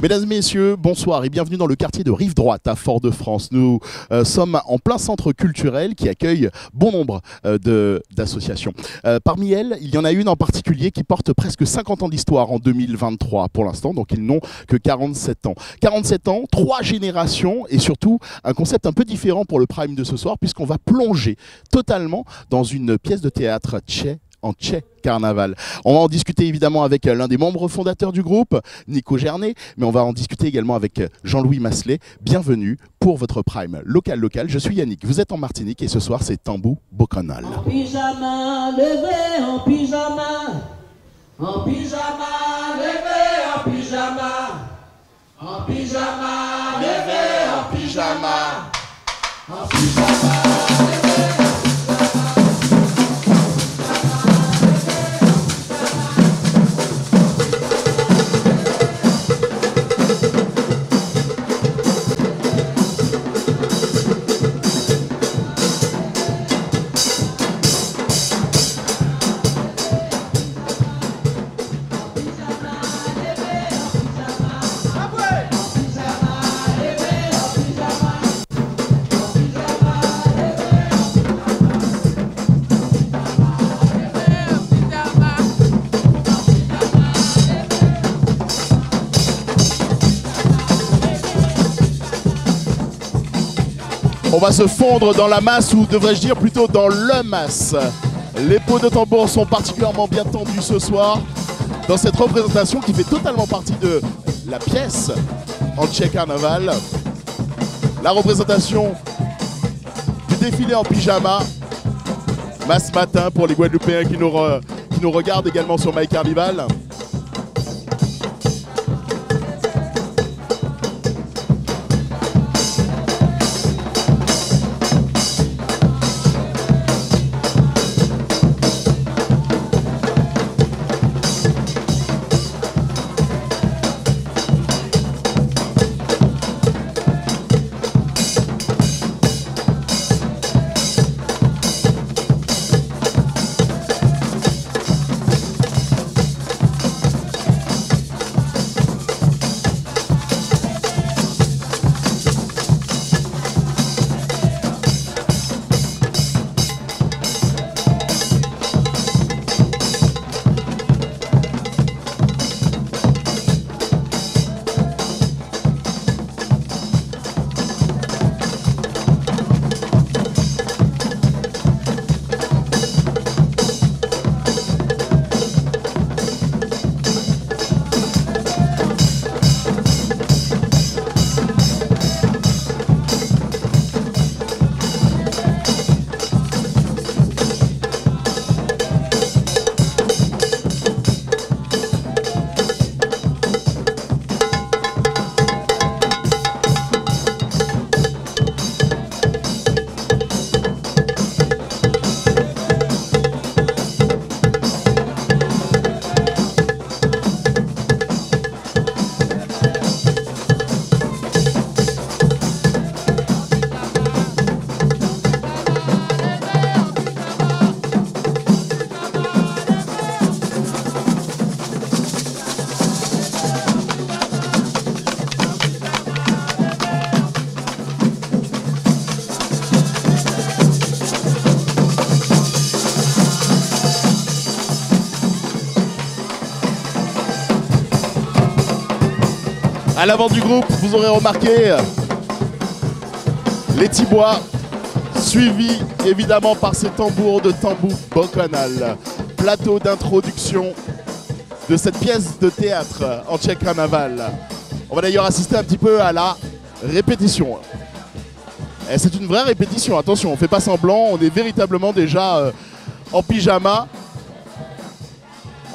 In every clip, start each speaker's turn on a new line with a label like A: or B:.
A: Mesdames et messieurs, bonsoir et bienvenue dans le quartier de Rive-Droite à Fort-de-France. Nous sommes en plein centre culturel qui accueille bon nombre d'associations. Parmi elles, il y en a une en particulier qui porte presque 50 ans d'histoire en 2023 pour l'instant, donc ils n'ont que 47 ans. 47 ans, 3 générations et surtout un concept un peu différent pour le prime de ce soir puisqu'on va plonger totalement dans une pièce de théâtre en Tchè Carnaval. On va en discuter évidemment avec l'un des membres fondateurs du groupe, Nico Gernet, mais on va en discuter également avec Jean-Louis Masselet. Bienvenue pour votre prime local. Je suis Yannick, vous êtes en Martinique et ce soir c'est Tambou Bocanal.
B: En pyjama, levé en pyjama. En pyjama, levé en pyjama. En pyjama, levé en pyjama. En pyjama, levé.
A: On va se fondre dans la masse, ou devrais-je dire plutôt dans le masse. Les pots de tambour sont particulièrement bien tendus ce soir dans cette représentation qui fait totalement partie de la pièce en Tchè Carnaval. La représentation du défilé en pyjama, masse matin pour les Guadeloupéens qui nous regardent également sur My Carnival. À l'avant du groupe, vous aurez remarqué les tibois, suivis évidemment par ces tambours de Tambou Bocanal. Plateau d'introduction de cette pièce de théâtre en Tchè Carnaval. On va d'ailleurs assister un petit peu à la répétition. Et c'est une vraie répétition, attention, on ne fait pas semblant, on est véritablement déjà en pyjama.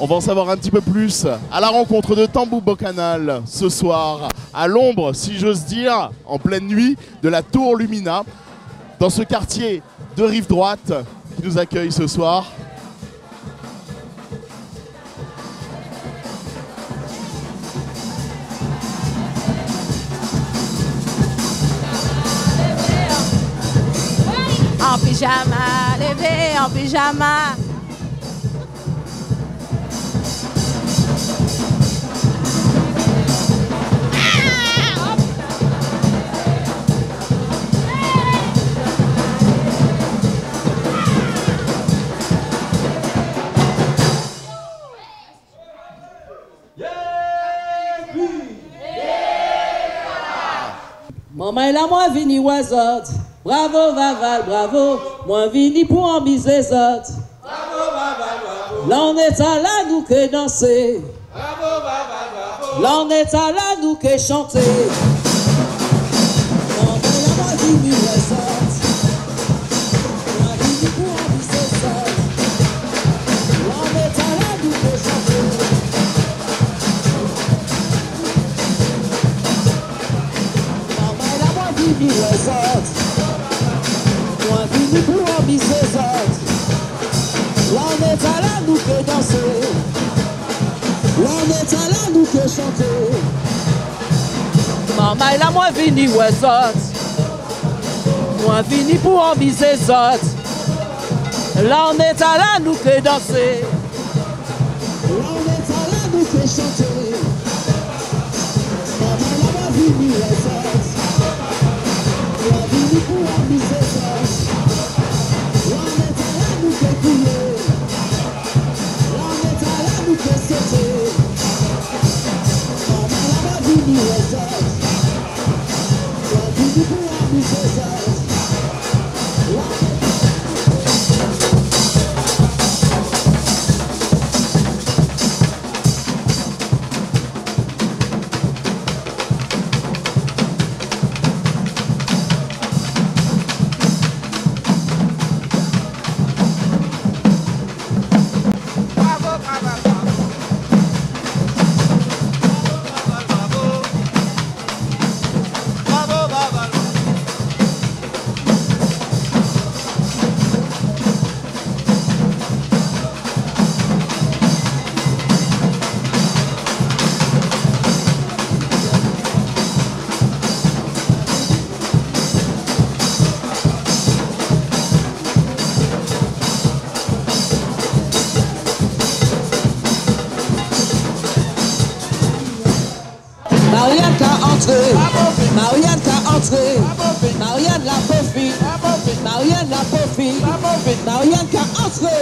A: On va en savoir un petit peu plus à la rencontre de Tambou Bocanal ce soir, à l'ombre, si j'ose dire, en pleine nuit, de la Tour Lumina, dans ce quartier de Rive-Droite qui nous accueille ce soir.
C: En pyjama, levé en pyjama.
B: Maman là, moi vini ouazot. Bravo, Vaval, bravo. Moi vini pour en miser zot. Bravo, Vaval, bravo. Là, on est à la nous que danser. Bravo, Vaval, bravo. Là, on est à la nous que chanter. Maman là, moi vini ouazot. Moi vini pour en miser zot. Là, on est à la nous que chanter. Maman là, moi vini ouazot. Moi vini pour en miser zot. Là on est à la nous que danser. Là on est à la nous que chanter. Maman là moi vini ouais zot. Moi vini pour en miser zot. Là on est à la nous que danser. Là on est à la nous que chanter. Maman là moi vini ouais zot. Moi vini pour en miser zot. Là on est à la nous que couler. Là on est à la nous que sauter. Maman là moi vini ouais zot. Moi vini pour en miser zot. Marianne qu'a entré, Marianne qu'a entré, Marianne la pauvre fille, Marianne la pauvre fille, Marianne qu'a entré,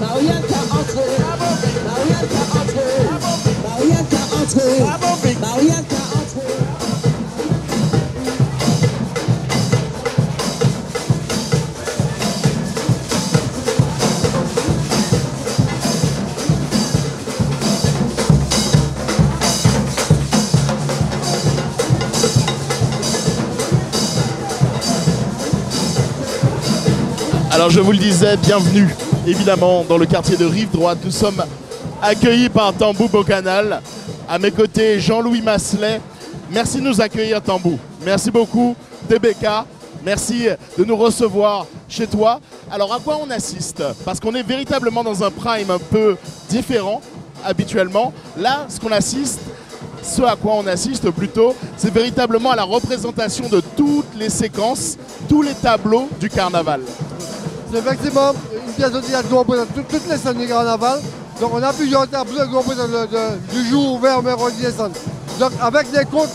B: Marianne qu'a entré, Marianne qu'a entré, Marianne qu'a entré, Marianne qu'a entré.
A: Alors je vous le disais, bienvenue évidemment dans le quartier de Rive-Droite. Nous sommes accueillis par Tambou Bocanal. À mes côtés, Jean-Louis Masselet. Merci de nous accueillir, Tambou. Merci beaucoup, TBK. Merci de nous recevoir chez toi. Alors à quoi on assiste? Parce qu'on est véritablement dans un prime un peu différent habituellement. Là, ce à quoi on assiste plutôt, c'est véritablement à la représentation de toutes les séquences, tous les tableaux du carnaval.
D: C'est effectivement une pièce de théâtre qui représente toutes les scènes du carnaval. Donc on a plusieurs tableaux qui représentent du jour ouvert au mercredi et samedi. Donc avec des contes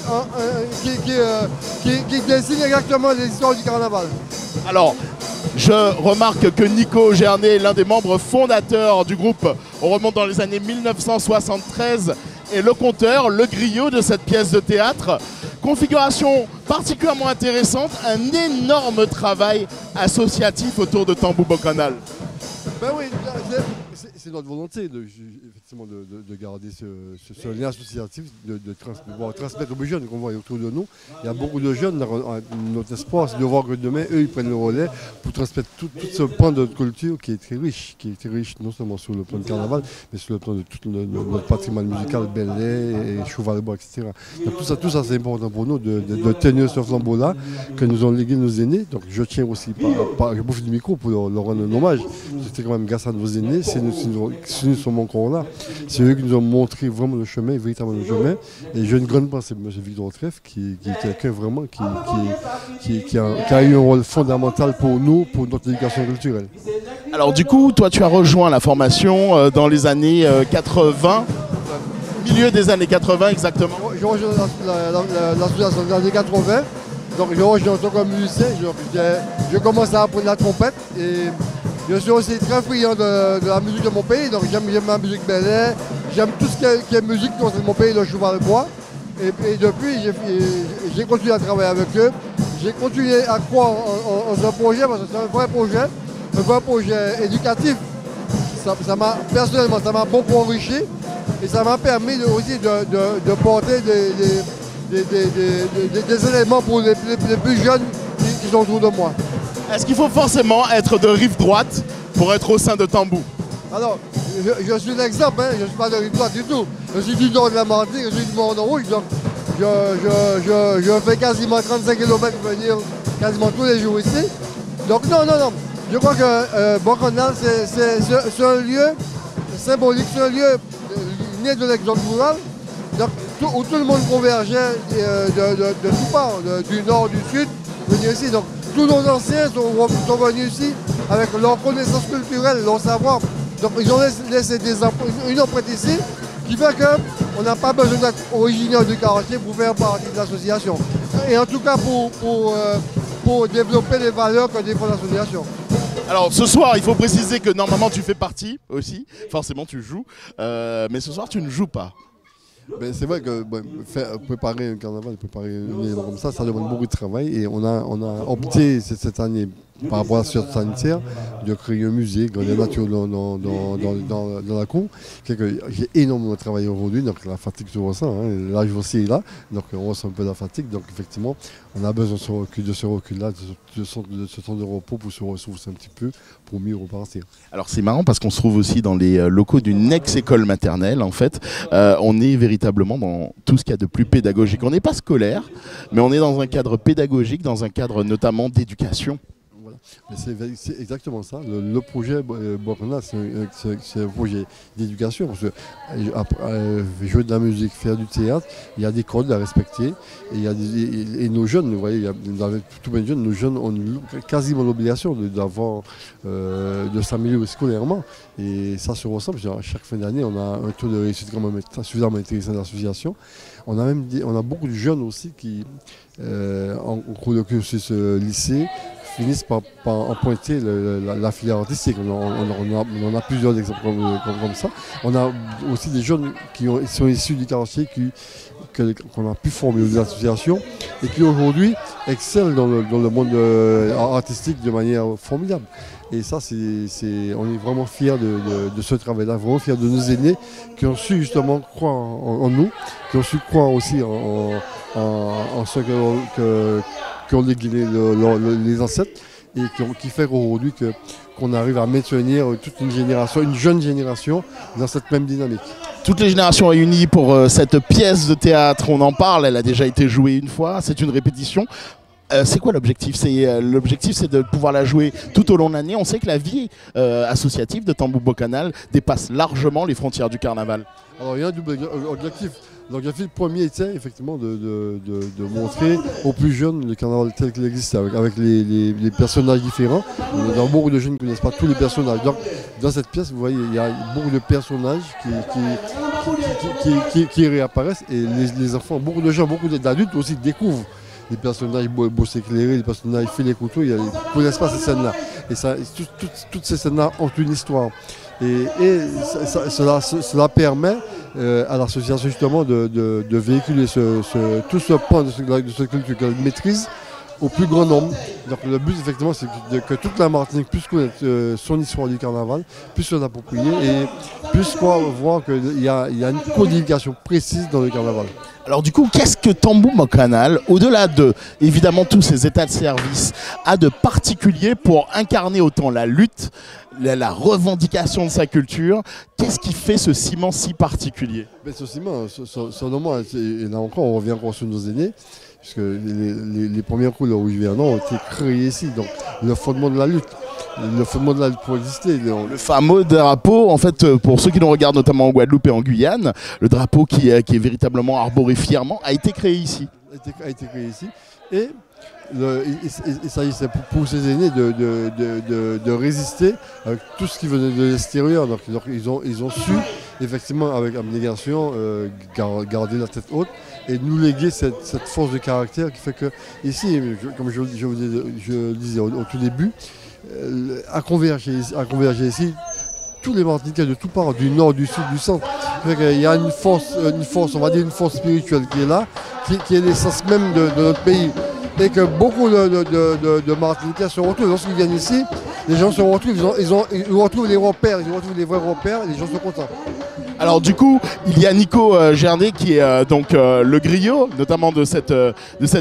D: qui dessinent exactement les histoires du carnaval.
A: Alors, je remarque que Nico Gernet est l'un des membres fondateurs du groupe. On remonte dans les années 1973 et le conteur, le griot de cette pièce de théâtre. Configuration particulièrement intéressante, un énorme travail associatif autour de Tambou Bocanal.
D: Ben oui, c'est notre volonté effectivement de garder ce lien associatif, de transmettre aux jeunes qu'on voit autour de nous. Il y a beaucoup de jeunes, notre espoir c'est de voir que demain, eux, ils prennent le relais pour transmettre tout ce pan de notre culture qui est très riche non seulement sur le plan du carnaval, mais sur le plan de tout notre patrimoine musical, Belay, Cheval-Bois, etc. Donc tout ça c'est important pour nous de tenir ce flambeau-là que nous ont légué nos aînés. Donc je tiens aussi, je bouffe du micro pour leur rendre un hommage. C'était quand même grâce à nos aînés, si nous sommes encore là. C'est eux qui nous ont montré vraiment le chemin, véritablement le chemin. Et j'ai une grande pensée pour M. Victor Treff, qui est quelqu'un vraiment qui a eu un rôle fondamental pour nous, pour notre éducation culturelle.
A: Alors du coup, toi tu as rejoint la formation dans les années 80, milieu des années 80 exactement.
D: J'ai rejoint l'association des années 80, donc j'ai rejoint en tant que musicien, j'ai commencé à apprendre la trompette et je suis aussi très friand de la musique de mon pays, donc j'aime ma musique belay, j'aime tout ce qui est musique dans mon pays, le Cheval-Bois. Et depuis, j'ai continué à travailler avec eux. J'ai continué à croire en ce projet parce que c'est un vrai projet éducatif. Personnellement, ça m'a beaucoup enrichi et ça m'a permis aussi de porter des éléments pour les plus jeunes qui sont autour de moi.
A: Est-ce qu'il faut forcément être de rive droite pour être au sein de Tambou?
D: Alors, je suis l'exemple, hein, je ne suis pas de rive droite du tout. Je suis du nord de la Martinique, je suis du Mont Rouge, donc je fais quasiment 35 km pour venir quasiment tous les jours ici. Donc non. Je crois que Bocanal, c'est un lieu symbolique, c'est un lieu né de l'exode rural, donc, où tout le monde convergeait de tout part, du nord, du sud, venir ici. Donc tous nos anciens sont venus ici avec leur connaissance culturelle, leur savoir. Donc ils ont laissé une empreinte ici qui fait qu'on n'a pas besoin d'être originaire du quartier pour faire partie de l'association. Et en tout cas pour développer les valeurs que défend l'association.
A: Alors ce soir, il faut préciser que normalement tu fais partie aussi, forcément tu joues, mais ce soir tu ne joues pas.
D: Ben, c'est vrai que préparer un carnaval, préparer un événement comme ça demande beaucoup de travail et on a opté cette année par rapport à la situation sanitaire de créer un musée grandeur nature dans la cour. J'ai énormément travaillé aujourd'hui, donc la fatigue se ressent, hein, l'âge aussi est là, donc on ressent un peu la fatigue, donc effectivement on a besoin de ce recul-là, de ce temps de repos pour se ressourcer un petit peu, pour mieux repartir.
A: Alors c'est marrant parce qu'on se trouve aussi dans les locaux d'une ex-école maternelle en fait. On est véritablement dans tout ce qu'il y a de plus pédagogique. On n'est pas scolaire, mais on est dans un cadre pédagogique, dans un cadre notamment d'éducation.
D: C'est exactement ça. Le projet Bocanal, c'est un projet d'éducation. Parce que jouer de la musique, faire du théâtre, il y a des codes à respecter. Et nos jeunes, vous voyez, tout bien jeunes, nos jeunes ont quasiment l'obligation de s'améliorer scolairement. Et ça se ressent. À chaque fin d'année, on a un taux de réussite quand même suffisamment intéressant dans l'association. On a beaucoup de jeunes aussi qui, en cours de cursus lycée, finissent par emprunter la filière artistique. On a plusieurs exemples comme ça. On a aussi des jeunes qui sont issus du quartier qu'on a pu former aux associations et qui aujourd'hui excellent dans le monde artistique de manière formidable. Et ça, on est vraiment fiers de ce travail-là, vraiment fiers de nos aînés qui ont su justement croire en nous, qui ont su croire aussi en ce qu'ont légué les ancêtres et qui fait aujourd'hui qu'on arrive à maintenir toute une jeune génération dans cette même dynamique.
A: Toutes les générations réunies pour cette pièce de théâtre, on en parle, elle a déjà été jouée une fois, c'est une répétition. C'est quoi l'objectif? L'objectif, c'est de pouvoir la jouer tout au long de l'année. On sait que la vie associative de Tambou Bocanal dépasse largement les frontières du carnaval.
D: Alors il y a un double objectif. L'objectif premier était effectivement de montrer aux plus jeunes le carnaval tel qu'il existe, avec les personnages différents. Dans beaucoup de jeunes ne connaissent pas tous les personnages. Donc dans cette pièce, vous voyez, il y a beaucoup de personnages qui réapparaissent et les enfants, beaucoup de gens, beaucoup d'adultes aussi découvrent les personnages beaux éclairés, les personnages filés couteaux, ils ne connaissent pas ces scènes-là. Et toutes ces scènes-là ont une histoire. Et cela permet à l'association justement de véhiculer tout ce pan de ce culture qu'elle maîtrise au plus grand nombre. Donc le but effectivement c'est que toute la Martinique puisse connaître son histoire du carnaval, puisse se l'approprier et puisse voir qu'il y a une codification précise dans le carnaval.
A: Alors du coup, qu'est-ce que Tambou Bocanal, au-delà de évidemment tous ces états de service, a de particulier pour incarner autant la lutte, la revendication de sa culture? Qu'est-ce qui fait ce ciment si particulier?
D: Mais ce ciment, et là encore, on revient encore sur nos aînés, puisque les premières couleurs où je viens ont été créées ici. Donc le fondement de la lutte. Le fondement de la lutte pour exister.
A: Le fameux drapeau, en fait, pour ceux qui nous regardent notamment en Guadeloupe et en Guyane, le drapeau qui est véritablement arboré fièrement, a été créé ici.
D: A été créé ici. Et il s'agissait pour ces aînés de résister avec tout ce qui venait de l'extérieur. Donc ils ont su, effectivement, avec abnégation, garder la tête haute et nous léguer cette force de caractère qui fait que, ici, comme je le disais au tout début, à converger ici tous les Martiniquais de tout part, du nord, du sud, du centre. Fait qu'il y a une force, on va dire une force spirituelle qui est là, qui est l'essence même de notre pays. Et que beaucoup de Martiniquais se retrouvent. Lorsqu'ils viennent ici, les gens se retrouvent, ils retrouvent les repères, ils retrouvent les vrais repères, et les gens sont contents.
A: Alors du coup, il y a Nico Gernet qui est donc le griot, notamment de cette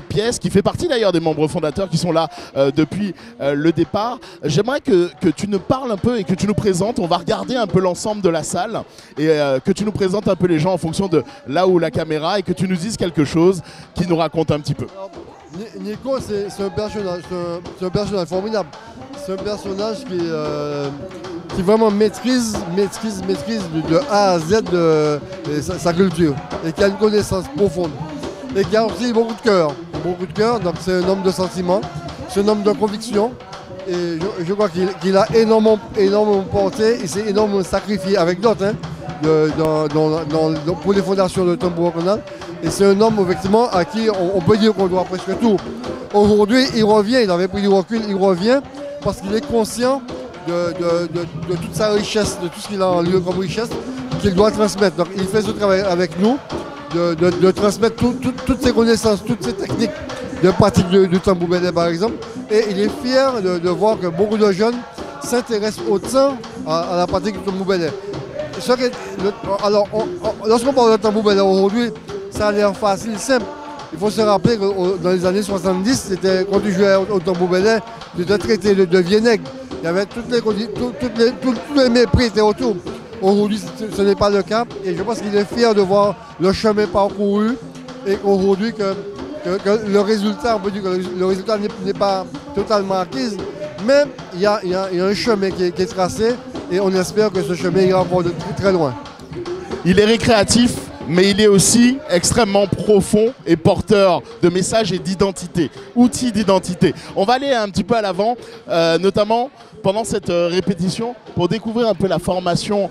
A: pièce, qui fait partie d'ailleurs des membres fondateurs qui sont là depuis le départ. J'aimerais que tu nous parles un peu et que tu nous présentes, on va regarder un peu l'ensemble de la salle, et que tu nous présentes un peu les gens en fonction de là où la caméra, et que tu nous dises quelque chose qui nous raconte un petit peu.
D: Nico, c'est un personnage formidable. C'est un personnage qui vraiment maîtrise de A à Z sa culture et qui a une connaissance profonde. Et qui a aussi beaucoup de cœur. Donc c'est un homme de sentiment, c'est un homme de conviction. Et je crois qu'il a énormément porté, il s'est énormément sacrifié avec d'autres pour les fondations de Tambour Canal. Et c'est un homme effectivement à qui on peut dire qu'on doit presque tout. Aujourd'hui, il revient, il avait pris du recul, il revient parce qu'il est conscient de toute sa richesse, de tout ce qu'il a en lui comme richesse, qu'il doit transmettre. Donc il fait ce travail avec nous, de transmettre toutes ses connaissances, toutes ses techniques de pratique du tambour belé par exemple. Et il est fier de voir que beaucoup de jeunes s'intéressent autant à la pratique du tambour belé. Alors, lorsqu'on parle de tambour belé aujourd'hui, ça a l'air facile, simple. Il faut se rappeler que dans les années 70, quand tu jouais au tambour belé, tu étais traité de vieille-nègre. Il y avait tous les mépris étaient autour. Aujourd'hui, ce n'est pas le cas. Et je pense qu'il est fier de voir le chemin parcouru. Et qu'aujourd'hui, que le résultat, on peut dire que le résultat n'est pas totalement acquis. Mais il y a un chemin qui est tracé. Et on espère que ce chemin ira encore de très loin.
A: Il est récréatif, mais il est aussi extrêmement profond et porteur de messages et d'identité, outils d'identité. On va aller un petit peu à l'avant, notamment pendant cette répétition, pour découvrir un peu la formation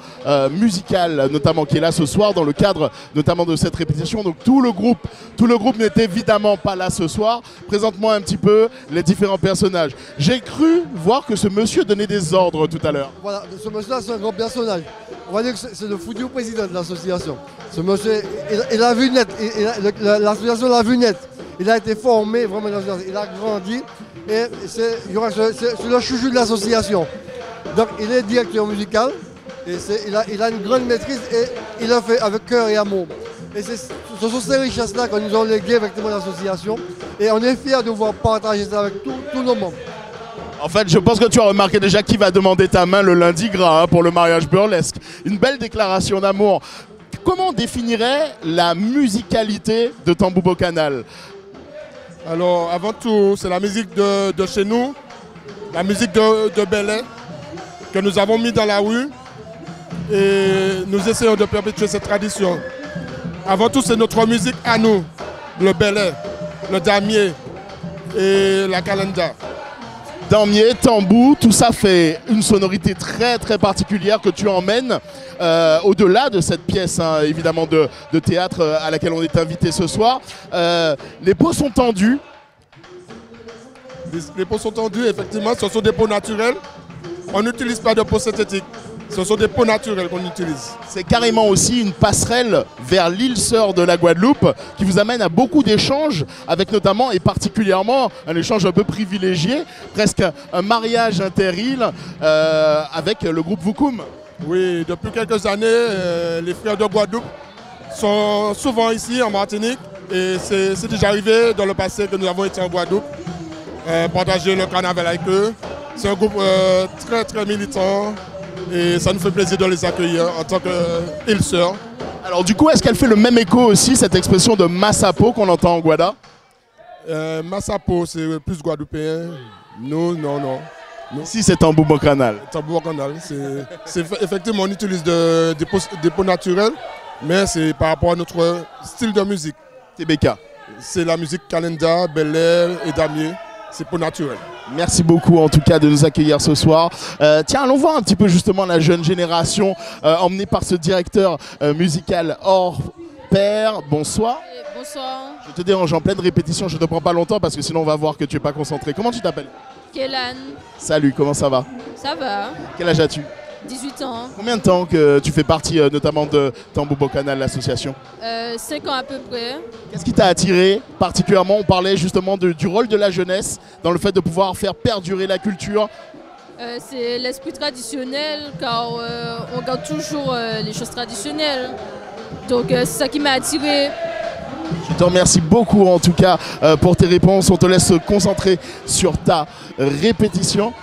A: musicale, notamment qui est là ce soir, dans le cadre notamment de cette répétition. Donc tout le groupe n'est évidemment pas là ce soir. Présente-moi un petit peu les différents personnages. J'ai cru voir que ce monsieur donnait des ordres tout à l'heure.
D: Voilà, ce monsieur-là, c'est un grand personnage. On va dire que c'est le futur président de l'association. Ce monsieur, il a vu net, l'association l'a vu net. Il a été formé vraiment dans l'association, il a grandi et c'est le chouchou de l'association. Donc il est directeur musical et il a une grande maîtrise et il l'a fait avec cœur et amour. Et ce sont ces richesses-là que nous avons léguées effectivement à l'association et on est fiers de pouvoir partager ça avec tous nos membres.
A: En fait, je pense que tu as remarqué déjà qui va demander ta main le lundi gras pour le mariage burlesque. Une belle déclaration d'amour. Comment on définirait la musicalité de Tamboubo Canal?
E: Alors, avant tout, c'est la musique de chez nous, la musique de Belay, que nous avons mis dans la rue et nous essayons de perpétuer cette tradition. Avant tout, c'est notre musique à nous, le Belay, le damier et la calenda.
A: Damier, tambou, tout ça fait une sonorité très très particulière que tu emmènes au-delà de cette pièce évidemment de théâtre à laquelle on est invité ce soir. Les peaux sont tendues.
E: Les peaux sont tendues, effectivement, ce sont des peaux naturelles. On n'utilise pas de peaux synthétiques. Ce sont des peaux naturelles qu'on utilise.
A: C'est carrément aussi une passerelle vers l'île sœur de la Guadeloupe qui vous amène à beaucoup d'échanges avec notamment et particulièrement un échange un peu privilégié, presque un mariage inter-îles avec le groupe Voukoum.
E: Oui, depuis quelques années, les frères de Guadeloupe sont souvent ici en Martinique et c'est déjà arrivé dans le passé que nous avons été en Guadeloupe, partager le carnaval avec eux. C'est un groupe très très militant. Et ça nous fait plaisir de les accueillir en tant qu'île sœur.
A: Alors du coup, est-ce qu'elle fait le même écho aussi, cette expression de Massapo qu'on entend en Guada?
E: Massapo, c'est plus guadeloupéen. Nous, non.
A: Ici, c'est Tamboubo Canal.
E: Tamboubo Canal. Effectivement, on utilise des peaux naturelles, mais c'est par rapport à notre style de musique.
A: TBK.
E: C'est la musique calenda, Belay et damier. C'est peau naturelle.
A: Merci beaucoup en tout cas de nous accueillir ce soir. Tiens, allons voir un petit peu justement la jeune génération emmenée par ce directeur musical hors pair. Bonsoir.
C: Bonsoir.
A: Je te dérange en pleine répétition, je ne te prends pas longtemps parce que sinon on va voir que tu n'es pas concentré. Comment tu t'appelles?
C: Kélan.
A: Salut, comment ça va?
C: Ça va.
A: Quel âge as-tu?
C: 18 ans.
A: Combien de temps que tu fais partie notamment de Tambou Bocanal, l'association?
C: 5 ans à peu près.
A: Qu'est-ce qui t'a attiré particulièrement? On parlait justement du rôle de la jeunesse dans le fait de pouvoir faire perdurer la culture.
C: C'est l'esprit traditionnel car on garde toujours les choses traditionnelles. Donc c'est ça qui m'a attiré.
A: Je te remercie beaucoup en tout cas pour tes réponses. On te laisse se concentrer sur ta répétition.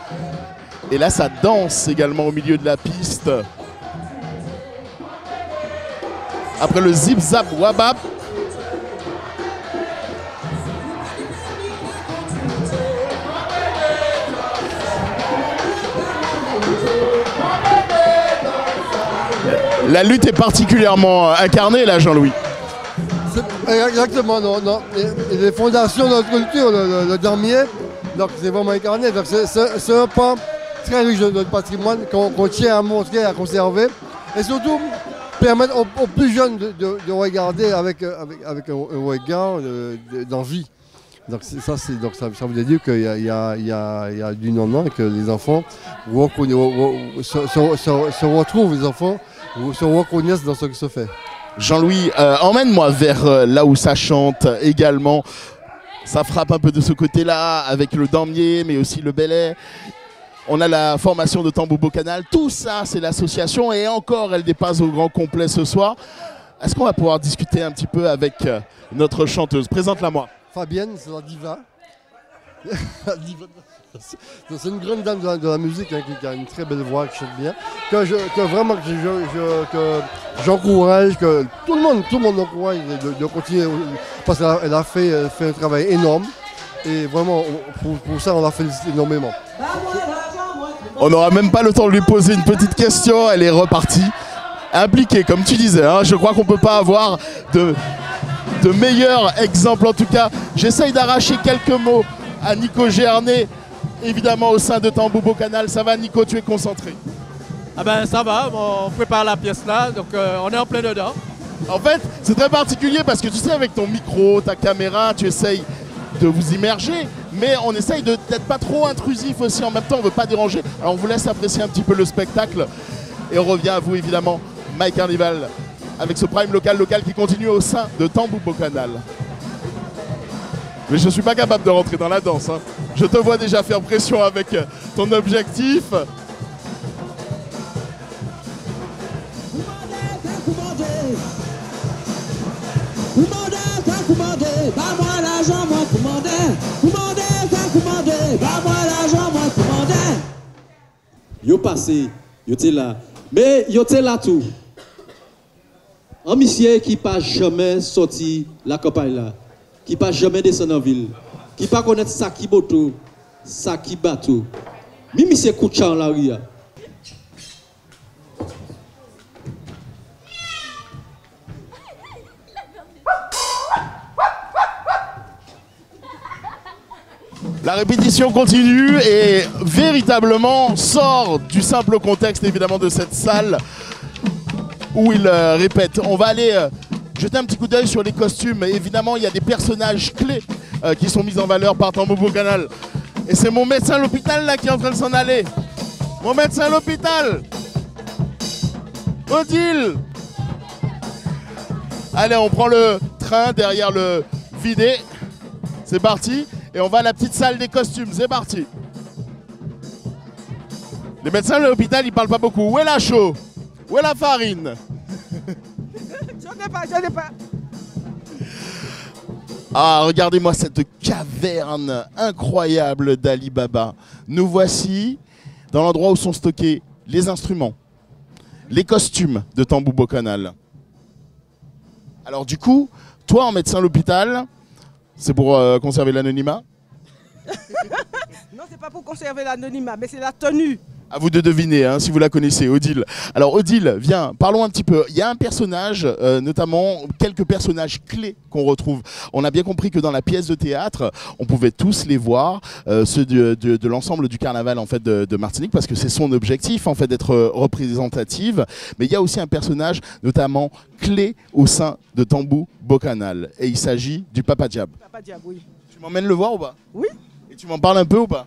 A: Et là, ça danse également au milieu de la piste. Après le zip zap wabab. La lutte est particulièrement incarnée là, Jean-Louis.
D: Exactement, non. Et les fondations de notre culture, le dormier, donc c'est vraiment incarné. Donc c'est un pan très riche de notre patrimoine qu'on tient à montrer, à conserver. Et surtout, permettre aux plus jeunes de regarder avec un regard d'envie. Donc ça veut dire qu'il y a du non et que les enfants se retrouvent, les enfants se reconnaissent dans ce qui se fait.
A: Jean-Louis, emmène-moi vers là où ça chante également. Ça frappe un peu de ce côté-là avec le damier, mais aussi le belay. On a la formation de Tambou Bocanal. Tout ça, c'est l'association et encore, elle dépasse au grand complet ce soir. Est-ce qu'on va pouvoir discuter un petit peu avec notre chanteuse? Présente-la moi.
D: Fabienne, c'est la diva. C'est une grande dame de la musique hein, qui a une très belle voix, qui chante bien. Que j'encourage, que tout le monde encourage de continuer parce qu'elle a fait un travail énorme. Et vraiment, pour ça, on la félicite énormément.
A: On n'aura même pas le temps de lui poser une petite question, elle est repartie. Impliquée, comme tu disais, hein, je crois qu'on ne peut pas avoir de meilleurs exemples. En tout cas, j'essaye d'arracher quelques mots à Nico Gernet, évidemment au sein de Tambou Bocanal. Ça va Nico, tu es concentré?
F: Ah ben ça va, on prépare la pièce là, donc on est en plein dedans.
A: En fait, c'est très particulier parce que tu sais, avec ton micro, ta caméra, tu essayes de vous immerger, mais on essaye d'être pas trop intrusif aussi. En même temps, on ne veut pas déranger. Alors on vous laisse apprécier un petit peu le spectacle et on revient à vous évidemment, Mike Carnival, avec ce prime local qui continue au sein de Tambou Bocanal. Mais je ne suis pas capable de rentrer dans la danse. Hein. Je te vois déjà faire pression avec ton objectif.
G: Yo passé, yo t'es là. Mais yo t'es là tout. Un monsieur qui pas jamais sorti la campagne là, qui pas jamais descendu en ville, qui pas connaître ça qui boto, ça qui bateau. Mi monsieur Kouchan la ria.
A: La répétition continue et véritablement sort du simple contexte évidemment de cette salle où il répète. On va aller jeter un petit coup d'œil sur les costumes. Évidemment, il y a des personnages clés qui sont mis en valeur par Tambou Bocanal. Et c'est mon médecin à l'hôpital là qui est en train de s'en aller. Mon médecin à l'hôpital. Odile. Allez, on prend le train derrière le vidé. C'est parti. Et on va à la petite salle des costumes. C'est parti. Les médecins à l'hôpital, ils parlent pas beaucoup. Où est la chaux? Où est la farine?
H: Je n'ai pas.
A: Ah, regardez-moi cette caverne incroyable d'Ali Baba. Nous voici dans l'endroit où sont stockés les instruments, les costumes de Tambou Bocanal. Alors du coup, toi en médecin à l'hôpital, c'est pour conserver l'anonymat?
H: Non, c'est pas pour conserver l'anonymat, mais c'est la tenue.
A: À vous de deviner, hein, si vous la connaissez, Odile. Alors Odile, viens, parlons un petit peu. Il y a un personnage, notamment quelques personnages clés qu'on retrouve. On a bien compris que dans la pièce de théâtre, on pouvait tous les voir, ceux de l'ensemble du carnaval en fait de Martinique, parce que c'est son objectif en fait d'être représentative. Mais il y a aussi un personnage, notamment clé au sein de Tambou Bocanal, et il s'agit du Papa Diab.
H: Papa Diab, oui.
A: Tu m'emmènes le voir ou pas?
H: Oui.
A: Et tu m'en parles un peu ou pas?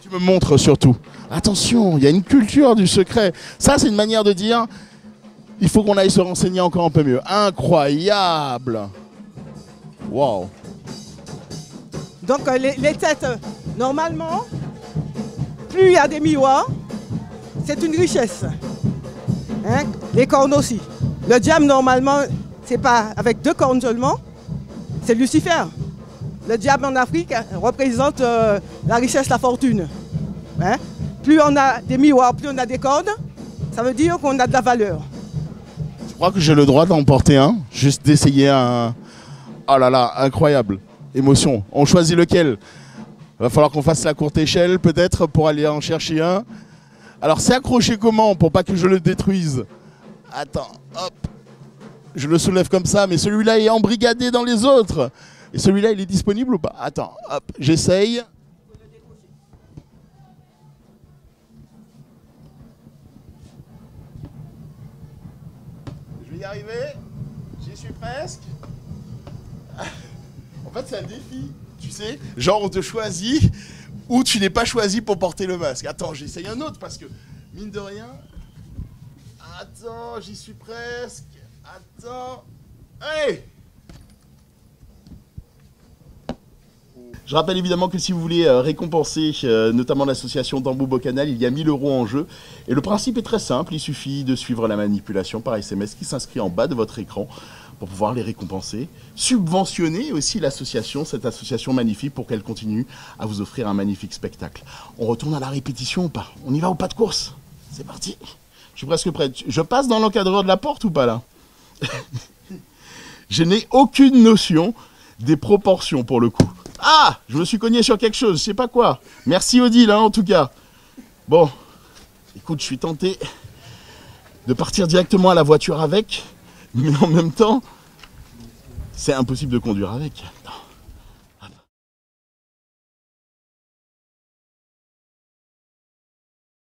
A: Tu me montres surtout. Attention, il y a une culture du secret. Ça, c'est une manière de dire, il faut qu'on aille se renseigner encore un peu mieux. Incroyable. Wow.
H: Donc les têtes, normalement, plus il y a des miroirs, c'est une richesse. Hein? Les cornes aussi. Le diable, normalement, c'est pas avec 2 cornes seulement, c'est Lucifer. Le diable en Afrique représente la richesse, la fortune. Hein? Plus on a des miroirs, plus on a des cornes, ça veut dire qu'on a de la valeur.
A: Je crois que j'ai le droit d'emporter un, juste d'essayer un... Oh là là, incroyable. Émotion. On choisit lequel? Va falloir qu'on fasse la courte échelle peut-être pour aller en chercher un. Alors c'est accroché comment pour pas que je le détruise? Attends, hop. Je le soulève comme ça, mais celui-là est embrigadé dans les autres. Et celui-là, il est disponible ou pas? Attends, hop, j'essaye. Je vais y arriver. J'y suis presque. En fait, c'est un défi, tu sais. Genre, on te choisit ou tu n'es pas choisi pour porter le masque. Attends, j'essaye un autre parce que, mine de rien... Attends, j'y suis presque. Attends. Allez! Je rappelle évidemment que si vous voulez récompenser notamment l'association Dambou Bocanal, il y a 1000 € en jeu. Et le principe est très simple, il suffit de suivre la manipulation par SMS qui s'inscrit en bas de votre écran pour pouvoir les récompenser. Subventionner aussi l'association, cette association magnifique, pour qu'elle continue à vous offrir un magnifique spectacle. On retourne à la répétition ou pas? On y va au pas de course? C'est parti! Je suis presque prêt. Je passe dans l'encadreur de la porte ou pas là? Je n'ai aucune notion des proportions pour le coup. Ah! Je me suis cogné sur quelque chose, je sais pas quoi. Merci Odile, hein, en tout cas. Bon, écoute, je suis tenté de partir directement à la voiture avec, mais en même temps, c'est impossible de conduire avec.